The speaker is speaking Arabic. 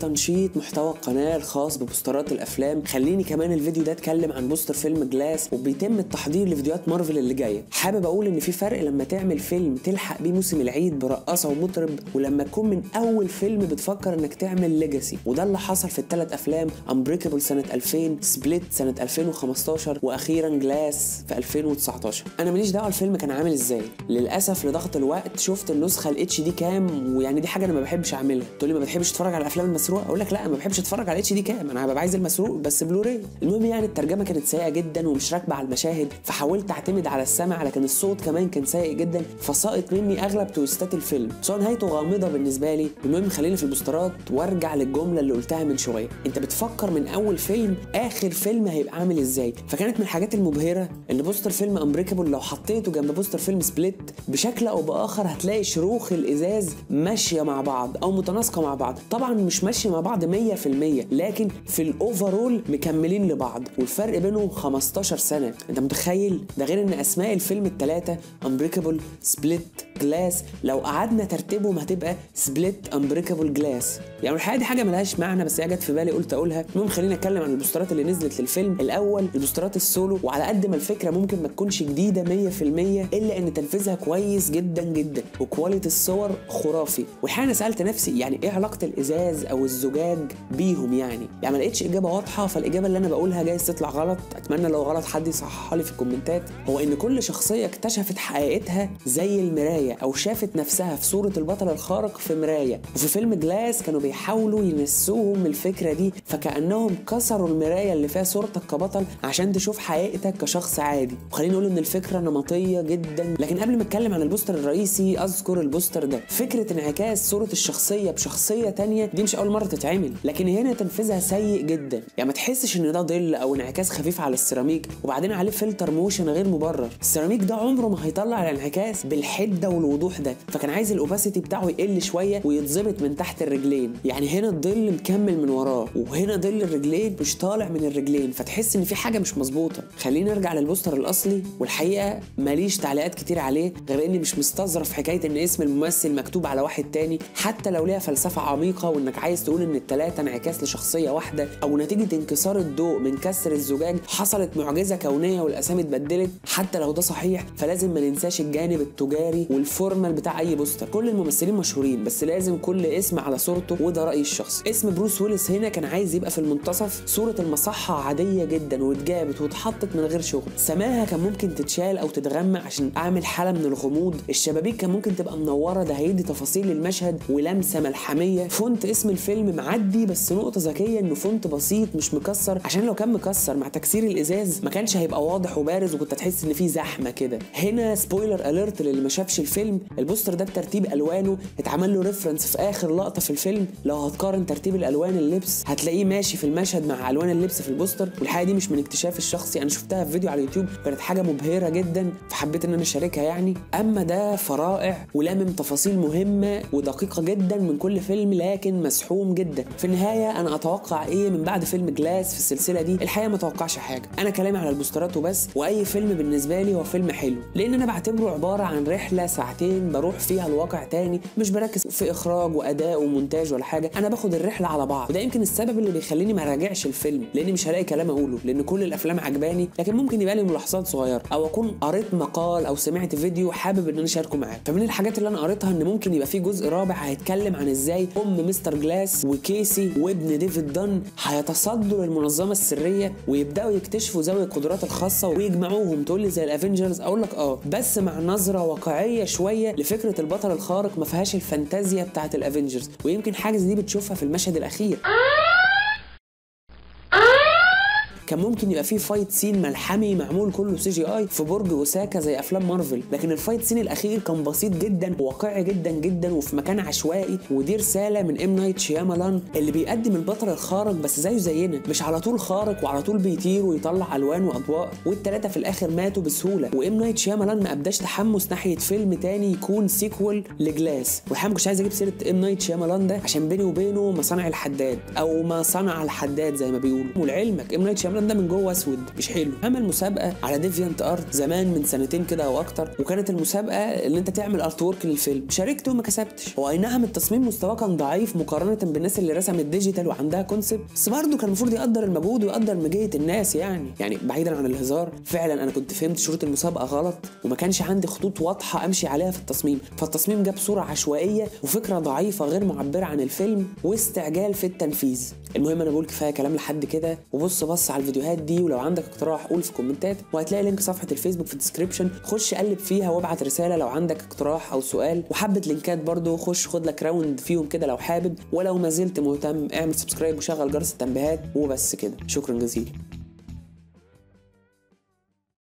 لتنشيط محتوى القناه الخاص ببوسترات الافلام، خليني كمان الفيديو ده اتكلم عن بوستر فيلم جلاس، وبيتم التحضير لفيديوهات مارفل اللي جايه. حابب اقول ان في فرق لما تعمل فيلم تلحق بيه موسم العيد برقاصه ومطرب، ولما تكون من اول فيلم بتفكر انك تعمل ليجاسي. وده اللي حصل في الثلاث افلام: امبريكابل سنه 2000، سبليت سنه 2015، واخيرا جلاس في 2019. انا ماليش دعوه الفيلم كان عامل ازاي، للاسف لضغط الوقت شفت النسخه الاتش دي كام، ويعني دي حاجه انا ما بحبش اعملها. تقول لي ما بتحبش تتفرج على الافلام المسروقه؟ اقول لك لا، ما بحبش اتفرج على الاتش دي كام، انا ببقى عايز المسروق بس بلوراي. المهم يعني الترجمه كانت سيئه جدا ومش راكبه على المشاهد، فحاولت اعتمد على السمع، لكن الصوت كمان كان سيء جدا، فسقط مني اغلب تويستات الفيلم، سواء نهايته غامضه بالنسبه لي. المهم خلينا في البوسترات وارجع للجمله اللي قلتها من شويه: انت بتفكر من اول فيلم اخر فيلم هيبقى عامل ازاي. فكانت من الحاجات المبهره ان بوستر فيلم امبريكابل لو حطيته جنب بوستر فيلم سبليت بشكل او باخر هتلاقي شروخ الازاز ماشيه مع بعض او متناسقه مع بعض. طبعا مش ماشيه مع بعض 100%، لكن في الاوفرول مكملين لبعض، والفرق بينهم 15 سنه. انت متخيل؟ ده غير ان اسماء الفيلم الثلاثه امبريكابل، سبليت، جلاس لو قعدنا ترتيبهم هتبقى سبليت امبريكابل جلاس. يعني الحقيقه دي حاجه ملهاش معنى، بس هي جت في بالي قلت اقولها. المهم خلينا نتكلم عن البوسترات اللي نزلت للفيلم. الاول البوسترات السولو، وعلى قد ما الفكره ممكن ما تكونش جديده 100%، الا ان تنفيذها كويس جدا جدا وكواليتي الصور خرافي. والحقيقه انا سالت نفسي يعني ايه علاقه الازاز او الزجاج بيهم؟ يعني ما لقيتش اجابه واضحه، فالاجابه اللي انا بقولها جايز تطلع غلط، اتمنى لو غلط حد يصححها لي في الكومنتات. هو ان كل شخصيه اكتشفت حقيقتها زي المرايه، او شافت نفسها في صوره البطل الخارق في مرايه. وفي فيلم جلاس كانوا بيحاولوا ينسوهم الفكره دي، فكانهم كسروا المرايه اللي فيها صورتك كبطل عشان تشوف حقيقتك كشخص عادي. وخلينا نقول ان الفكره نمطيه جدا. لكن قبل ما اتكلم عن البوستر الرئيسي اذكر البوستر ده. فكره انعكاس صوره الشخصيه بشخصيه تانية دي مش اول مره تتعمل، لكن هنا تنفيذها سيء جدا. يعني ما تحسش ان ده ظل او انعكاس خفيف على السيراميك وبعدين عليه فلتر موشن غير مبرر. السيراميك ده عمره ما هيطلع الانعكاس بالحده والوضوح ده، فكان عايز الاوباسيتي بتاعه يقل شويه ويتظبط من تحت الرجلين. يعني هنا الظل مكمل من وراه، وهنا ظل الرجلين مش طالع من الرجلين، فتحس ان في حاجه مش مظبوطه. خلينا نرجع للبوستر الاصلي، والحقيقه ماليش تعليقات كتير عليه غير اني مش مستظرف حكايه ان اسم الممثل مكتوب على واحد تاني، حتى لو ليها فلسفه عميقه وانك عايز تقول ان الثلاثه انعكاس لشخصيه واحده، او نتيجه انكسار الضوء من كسر الزجاج حصلت معجزه كونيه والاسامي اتبدلت. حتى لو ده صحيح فلازم ما ننساش الجانب التجاري والفورمال بتاع اي بوستر. كل الممثلين مشهورين بس لازم كل اسم على صورته، وده رايي الشخصي. اسم بروس ويلس هنا كان عايز يبقى في المنتصف، صوره المصحه عاديه جدا واتجابت واتحطت من غير شغل. سماها كان ممكن تتشال او تتغمق عشان اعمل حاله من الغموض. الشبابيك كان ممكن تبقى منوره، ده هيدي تفاصيل المشهد ولمسه ملحميه. فونت اسم الفيلم معدي، بس نقطه ذكيه انه فونت بسيط مش مكسر، عشان لو كان مكسر مع تكسير الازاز ما كانش هيبقى واضح وبارز وكنت هتحس ان في زحمه كده. هنا سبويلر اليرت للي ما شافش الفيلم، البوستر ده بترتيب الوانه اتعمل له ريفرنس في اخر لقطه في الفيلم. لو هتقارن ترتيب الالوان اللبس هتلاقيه ماشي في المشهد مع الوان اللبس في البوستر. والحقيقه دي مش من اكتشافي الشخصي، انا شفتها في فيديو على اليوتيوب كانت حاجه مبهره جدا فحبيت ان انا اشاركها يعني. اما ده فرائع ولامم تفاصيل مهمه ودقيقه جدا من كل فيلم، لكن مسحوم جدا. في النهايه انا اتوقع ايه من بعد فيلم جلاس في السلسله دي؟ الحقيقه ما اتوقعش حاجه، انا كلامي على البوسترات وبس. واي فيلم بالنسبه لي هو فيلم حلو، لان انا بعتبره عباره عن رحله ساعتين بروح فيها الواقع تاني، مش بركز في اخراج واداء ومونتاج ولا حاجه، انا باخد الرحله على بعض. وده يمكن السبب اللي بيخليني ما راجعش الفيلم، لاني مش هلاقي كلام اقوله، لان كل الافلام عجباني، لكن ممكن يبقى لي ملاحظات صغيره او اكون قريت مقال او سمعت فيديو حابب ان انا اشاركه معاك. فمن الحاجات اللي انا قريتها ان ممكن يبقى في جزء رابع هيتكلم عن ازاي مستر جلاس وكيسي وابن ديفيد دان هيتصدوا للمنظمه السريه ويبداوا يكتشفوا ذوي القدرات الخاصه ويجمعوهم. تقول لي زي الافنجرز؟ اقول لك بس مع نظره واقعيه شويه لفكره البطل الخارق، ما فيهاش الفانتازيا بتاعه الافنجرز، ويمكن حاجه دي بتشوفها في المشهد الاخير. كان ممكن يبقى فيه فايت سين ملحمي معمول كله CGI في برج اوساكا زي افلام مارفل، لكن الفايت سين الاخير كان بسيط جدا وواقعي جدا جدا وفي مكان عشوائي. ودي رساله من ام نايت شيامالان اللي بيقدم البطل الخارق بس زيه زينا، مش على طول خارق وعلى طول بيطير ويطلع الوان واضواء، والثلاثه في الاخر ماتوا بسهوله. وام نايت شيامالان ما ابداش تحمس ناحيه فيلم تاني يكون سيكوال لجلاس. والحقيقه ما كنتش عايز اجيب سيره ام نايت شيامالان ده عشان بيني وبينه مصانع الحداد او ما صنع الحداد زي ما بيقولوا. ولعلمك ام نايت شيامالان العالم ده من جوه اسود مش حلو. عمل مسابقه على ديفيانت ارت زمان من سنتين كده او اكتر، وكانت المسابقه ان انت تعمل ارت وورك للفيلم. شاركت وما كسبتش. هو اي نعم التصميم مستواه كان ضعيف مقارنه بالناس اللي رسمت ديجيتال وعندها كونسبت، بس برضه كان المفروض يقدر المجهود ويقدر مجيه الناس يعني بعيدا عن الهزار. فعلا انا كنت فهمت شروط المسابقه غلط، وما كانش عندي خطوط واضحه امشي عليها في التصميم، فالتصميم جاب صوره عشوائيه وفكره ضعيفه غير معبره عن الفيلم واستعجال في التنفيذ. المهم انا بقول كفايه كلام لحد كده، وبص على الفيديوهات دي، ولو عندك اقتراح قول في الكومنتات، وهتلاقي لينك صفحه الفيسبوك في الديسكريبشن، خش قلب فيها وابعت رساله لو عندك اقتراح او سؤال، وحبه لينكات برضو خش خد لك راوند فيهم كده لو حابب. ولو ما زلت مهتم اعمل سبسكرايب وشغل جرس التنبيهات، وبس كده. شكرا جزيلا.